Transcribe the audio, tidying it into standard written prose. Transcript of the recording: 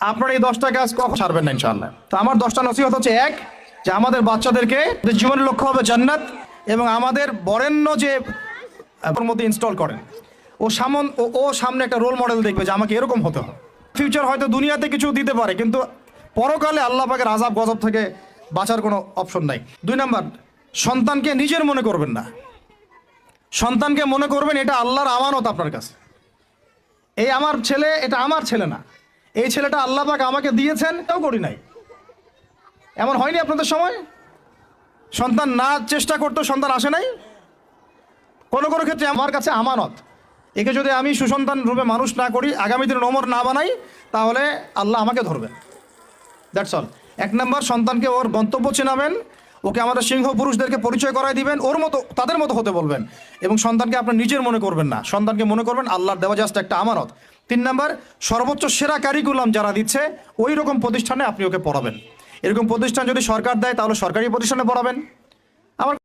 আপনার এই 10টা কাজ কখন ছাড়বেন না ইনশাআল্লাহ। তো আমার 10টা নসিহত হচ্ছে, এক, যে আমাদের বাচ্চাদেরকে জীবনের লক্ষ্য হবে জান্নাত, এবং আমাদের বরেণ্য যে ওর মধ্যে ইনস্টল করেন, ও সামনে একটা রোল মডেল দেখবে যে আমাকে এরকম হতে হবে। ফিউচার হয়তো দুনিয়াতে কিছু দিতে পারে, কিন্তু পরকালে আল্লাহ পাকের আযাব গজব থেকে বাঁচার কোনো অপশন নাই। 2 নাম্বার, সন্তানকে নিজের মনে করবেন না। সন্তানকে মনে করবেন এটা আল্লাহর আমানত আপনার কাছে। এই আমার ছেলে, এটা আমার ছেলে না, এই ছেলেটা আল্লাহ পাক আমাকে দিয়েছেন, তাও করি নাই। এমন হয়নি আপনাদের সময়? সন্তান না চেষ্টা করতো সন্তান আসে নাই? কোনো কোনো ক্ষেত্রে আমার কাছে আমানত, একে যদি আমি সুসন্তান রূপে মানুষ না করি, আগামী দিনে ওমর না বানাই, তাহলে আল্লাহ আমাকে ধরবেন। That's all. 1 নাম্বার, সন্তানকে ওর গন্তব্য চেনাবেন, ওকে আমাদের সিংহ পুরুষদেরকে পরিচয় করাই দিবেন, ওর মতো তাদের মতো হতে বলবেন, এবং সন্তানকে আপনার নিজের মনে করবেন না, সন্তানকে মনে করবেন আল্লাহর দেওয়া জাস্ট একটা আমানত। 3 নাম্বার, সর্বোচ্চ সেরা কারিকুলাম যারা দিচ্ছে ওই রকম প্রতিষ্ঠানে আপনি ওকে পড়াবেন। এরকম প্রতিষ্ঠান যদি সরকার দেয় তাহলে সরকারি প্রতিষ্ঠানে পড়াবেন। আমার